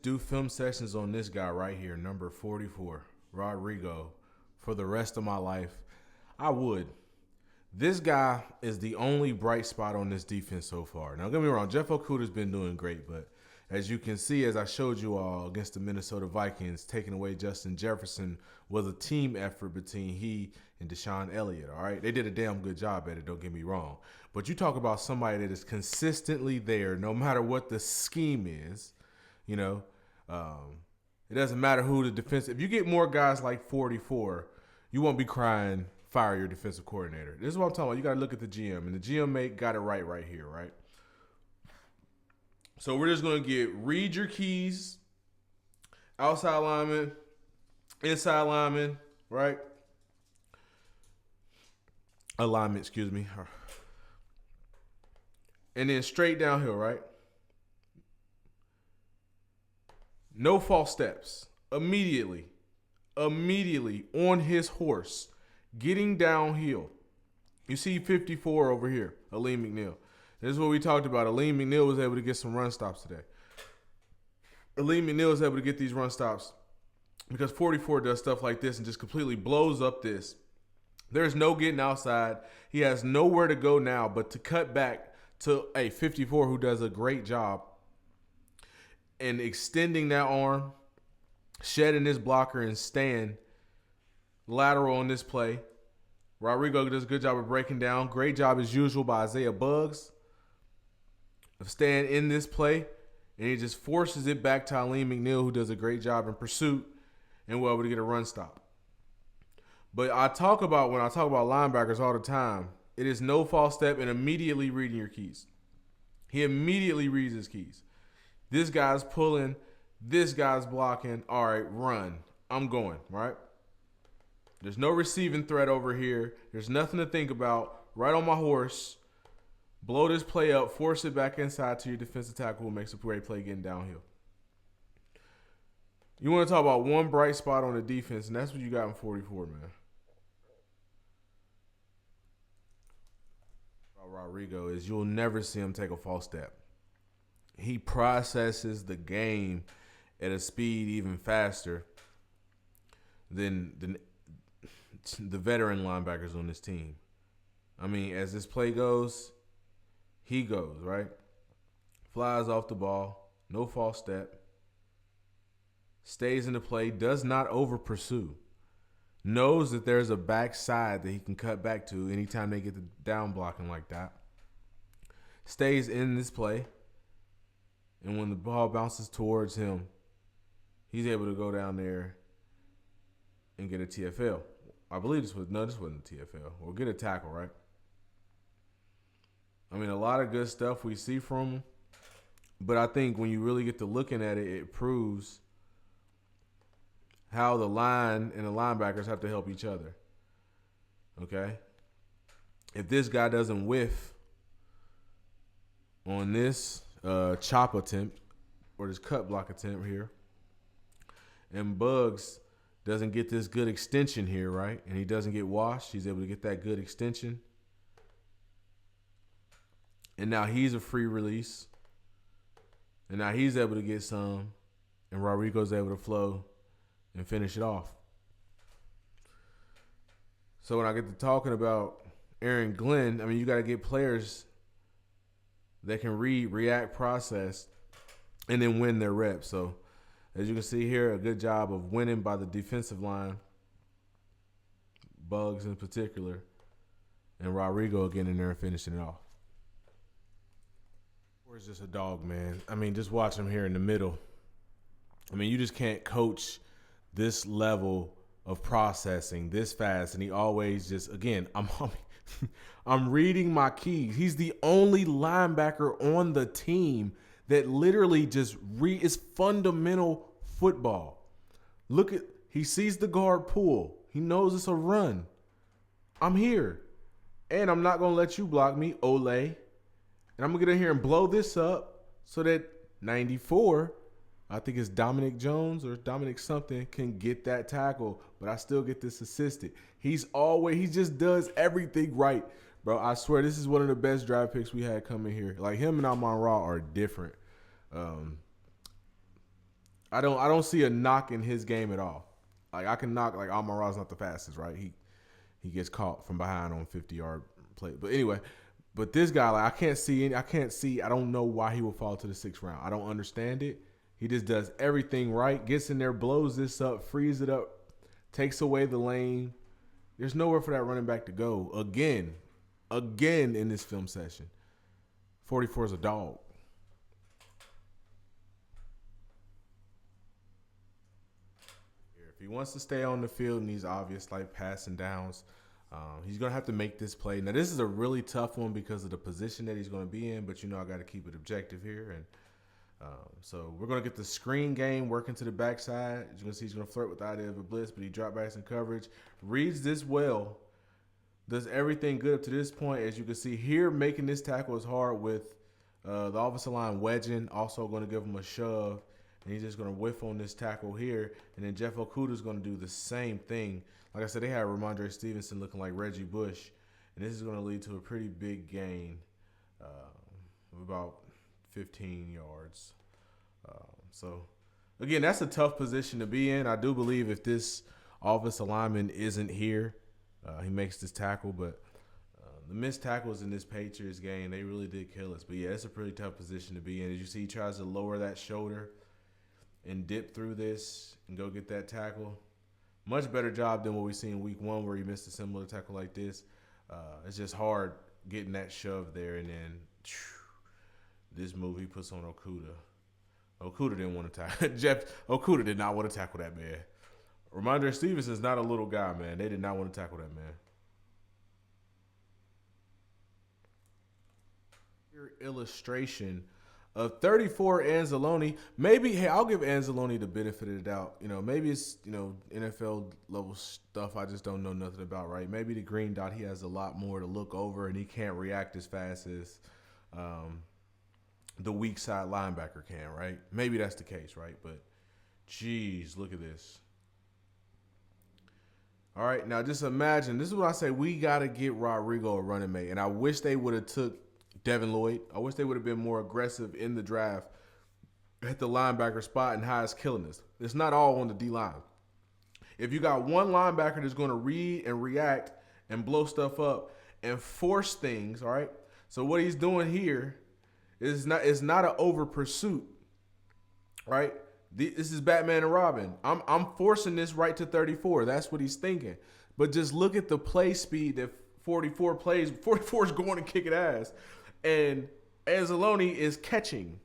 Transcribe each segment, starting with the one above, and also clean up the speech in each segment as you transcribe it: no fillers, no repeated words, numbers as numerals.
Do film sessions on this guy right here, number 44, Rodrigo, for the rest of my life. I would. This guy is the only bright spot on this defense so far. Now, don't get me wrong, Jeff Okudah's been doing great, but as you can see, as I showed you all against the Minnesota Vikings, taking away Justin Jefferson was a team effort between he and Deshaun Elliott, all right? They did a damn good job at it, don't get me wrong. But you talk about somebody that is consistently there no matter what the scheme is, you know. It doesn't matter who the defense. If you get more guys like 44, you won't be crying, fire your defensive coordinator. This is what I'm talking about. You got to look at the GM, and the GM mate got it right here, right? So we're just going to read your keys, outside lineman, inside lineman, right? Alignment, excuse me. And then straight downhill, right? No false steps. Immediately on his horse, getting downhill. You see 54 over here, Aleem McNeil. This is what we talked about. Aleem McNeil was able to get some run stops today. Aleem McNeil was able to get these run stops because 44 does stuff like this and just completely blows up this. There's no getting outside. He has nowhere to go now but to cut back to a 54 who does a great job and extending that arm, shedding this blocker, and staying lateral on this play. Rodrigo does a good job of breaking down. Great job as usual by Isaiah Buggs of staying in this play. And he just forces it back to Aleem McNeil, who does a great job in pursuit and we're able to get a run stop. But when I talk about linebackers all the time, it is no false step and immediately reading your keys. He immediately reads his keys. This guy's pulling. This guy's blocking. All right, run. I'm going, right? There's no receiving threat over here. There's nothing to think about. Right on my horse. Blow this play up. Force it back inside to your defensive tackle who makes a great play getting downhill. You want to talk about one bright spot on the defense, and that's what you got in 44, man. Rodrigo is you'll never see him take a false step. He processes the game at a speed even faster than the veteran linebackers on this team. I mean, as this play goes, he goes, right? Flies off the ball, no false step, stays in the play, does not over pursue, knows that there's a backside that he can cut back to anytime they get the down blocking like that, stays in this play. And when the ball bounces towards him, he's able to go down there and get a TFL. I believe this wasn't a TFL. Or get a tackle, right? I mean, a lot of good stuff we see from him. But I think when you really get to looking at it, it proves how the line and the linebackers have to help each other. Okay? If this guy doesn't whiff on this chop attempt or this cut block attempt here, and Buggs doesn't get this good extension here, right? And he doesn't get washed. He's able to get that good extension. And now he's a free release. And now he's able to get some. And Rodrigo's able to flow and finish it off. So when I get to talking about Aaron Glenn, I mean, you got to get players that can read, react, process, and then win their reps. So, as you can see here, a good job of winning by the defensive line, Buggs in particular, and Rodrigo getting in there and finishing it off. Or is just a dog, man. I mean, just watch him here in the middle. I mean, you just can't coach this level of processing this fast, and he always just, again, I'm reading my keys. He's the only linebacker on the team that literally just is fundamental football. He sees the guard pull. He knows it's a run. I'm here. And I'm not going to let you block me, Ole. And I'm going to get in here and blow this up so that 94, I think it's Dominic Jones or Dominic something, can get that tackle. But I still get this assisted. He just does everything right. Bro, I swear this is one of the best draft picks we had coming here. Like him and Amon Ra are different. I don't see a knock in his game at all. Like I can knock like Amon-Ra's not the fastest, right? He gets caught from behind on 50-yard play. But anyway, but this guy, like I can't see. I don't know why he would fall to the 6th round. I don't understand it. He just does everything right. Gets in there, blows this up, frees it up, takes away the lane. There's nowhere for that running back to go again in this film session. 44 is a dog. If he wants to stay on the field and these obvious like passing downs, he's going to have to make this play. Now, this is a really tough one because of the position that he's going to be in, but I got to keep it objective here. And so we're going to get the screen game working to the backside. As you can see, he's going to flirt with the idea of a blitz, but he drop backs in coverage. Reads this well. Does everything good up to this point. As you can see here, making this tackle is hard with the offensive line wedging. Also going to give him a shove. And he's just going to whiff on this tackle here. And then Jeff Okuda's going to do the same thing. Like I said, they had Ramondre Stevenson looking like Reggie Bush. And this is going to lead to a pretty big gain of about 15 yards. So, again, that's a tough position to be in. I do believe if this offensive lineman isn't here, he makes this tackle. But the missed tackles in this Patriots game, they really did kill us. But, yeah, it's a pretty tough position to be in. As you see, he tries to lower that shoulder and dip through this and go get that tackle. Much better job than what we seen in week 1 where he missed a similar tackle like this. It's just hard getting that shove there. And then this move he puts on Okuda. Okuda didn't want to tackle. Okuda did not want to tackle that man. Ramondre Stevenson's not a little guy, man. They did not want to tackle that man. Your illustration of 34 Anzalone. Maybe, hey, I'll give Anzalone the benefit of the doubt. Maybe it's, NFL level stuff I just don't know nothing about, right? Maybe the green dot, he has a lot more to look over and he can't react as fast as the weak side linebacker can, right? Maybe that's the case, right? But, geez, look at this. All right, now just imagine. This is what I say. We got to get Rodrigo a running mate. And I wish they would have took Devin Lloyd. I wish they would have been more aggressive in the draft at the linebacker spot and how it's killing us. It's not all on the D-line. If you got one linebacker that's going to read and react and blow stuff up and force things, all right? So what he's doing here is not an over pursuit, right? This is Batman and Robin. I'm forcing this right to 34. That's what he's thinking. But just look at the play speed that 44 plays. 44 is going and kicking ass. And Anzalone is catching.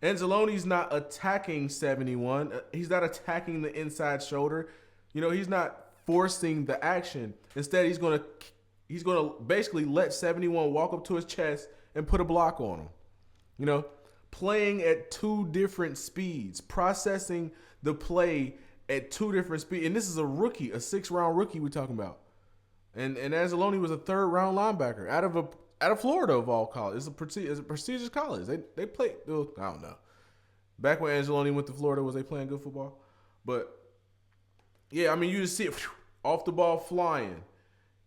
Anzalone's not attacking 71. He's not attacking the inside shoulder. He's not forcing the action. Instead, he's going to basically let 71 walk up to his chest and put a block on him. Playing at two different speeds, processing the play at two different speeds. And this is a rookie, a 6th-round rookie we're talking about. And Anzalone was a 3rd-round linebacker out of Florida of all colleges. It's a prestigious college. They play. I don't know. Back when Anzalone went to Florida, was they playing good football? But yeah, you just see it off the ball flying.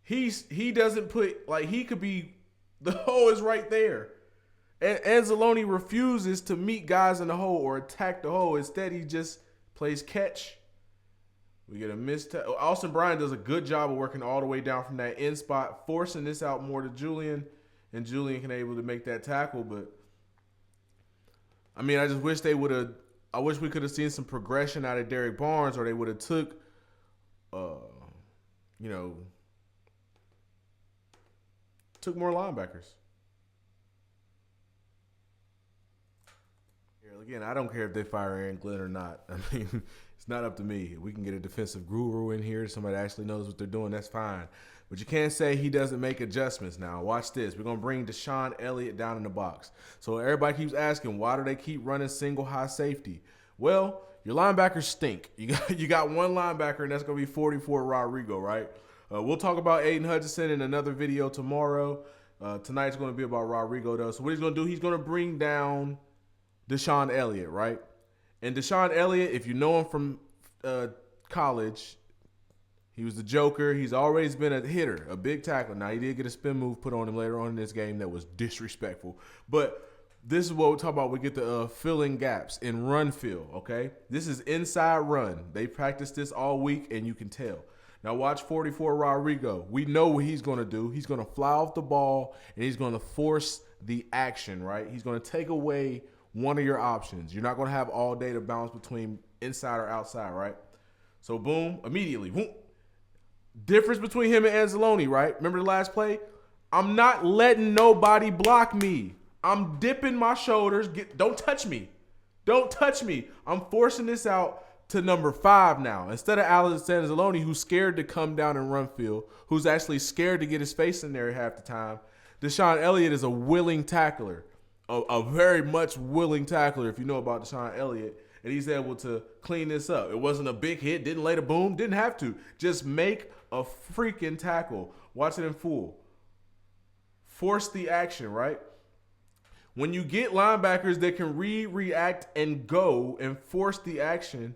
He doesn't put he could be. The hole is right there. And Anzalone refuses to meet guys in the hole or attack the hole. Instead, he just plays catch. We get a missed. Austin Bryant does a good job of working all the way down from that end spot, forcing this out more to Julian, and Julian can able to make that tackle. But I just wish they would have. I wish we could have seen some progression out of Derek Barnes, or they would have took, took more linebackers. Again, I don't care if they fire Aaron Glenn or not. It's not up to me. We can get a defensive guru in here. Somebody actually knows what they're doing. That's fine. But you can't say he doesn't make adjustments now. Watch this. We're going to bring Deshaun Elliott down in the box. So everybody keeps asking, why do they keep running single high safety? Well, your linebackers stink. You got one linebacker, and that's going to be 44 Rodrigo, right? We'll talk about Aiden Hutchinson in another video tomorrow. Tonight's going to be about Rodrigo, though. So what he's going to do, he's going to bring down Deshaun Elliott, right? And Deshaun Elliott, if you know him from college, he was the Joker. He's always been a hitter, a big tackler. Now, he did get a spin move put on him later on in this game that was disrespectful. But This is what we talk about. We get the filling gaps in run fill. Okay, this is inside run. They practice this all week, and you can tell. Now watch 44 Rodrigo. We know what he's going to do. He's going to fly off the ball, and he's going to force the action. Right? He's going to take away one of your options. You're not going to have all day to bounce between inside or outside. Right? So boom, immediately. Boom. Difference between him and Anzalone. Right? Remember the last play? I'm not letting nobody block me. I'm dipping my shoulders. Don't touch me. Don't touch me. I'm forcing this out to number 5 now. Instead of Alex Anzalone, who's scared to come down and run field, who's actually scared to get his face in there half the time, Deshaun Elliott is a willing tackler, a very much willing tackler if you know about Deshaun Elliott, and he's able to clean this up. It wasn't a big hit, didn't lay the boom, didn't have to. Just make a freaking tackle. Watch it in full. Force the action, right? When you get linebackers that can react, and go and force the action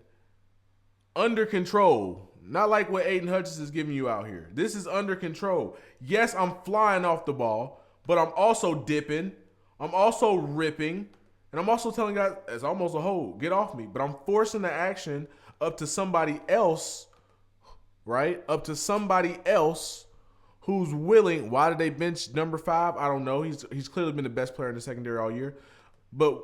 under control, not like what Aiden Hutchins is giving you out here. This is under control. Yes, I'm flying off the ball, but I'm also dipping. I'm also ripping. And I'm also telling guys, it's almost a hold. Get off me. But I'm forcing the action up to somebody else, right? Up to somebody else who's willing. Why did they bench number 5? I don't know. He's clearly been the best player in the secondary all year. But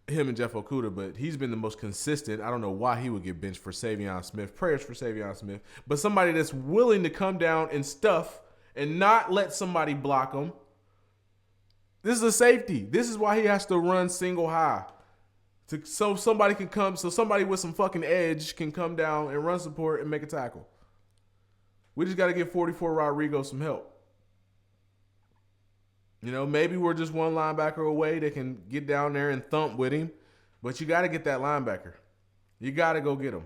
him and Jeff Okudah, but he's been the most consistent. I don't know why he would get benched for Savion Smith. Prayers for Savion Smith. But somebody that's willing to come down and stuff and not let somebody block him. This is a safety. This is why he has to run single high. So somebody can come, so somebody with some fucking edge can come down and run support and make a tackle. We just got to give 44 Rodrigo some help. You know, maybe we're just one linebacker away that can get down there and thump with him, but you got to get that linebacker. You got to go get him.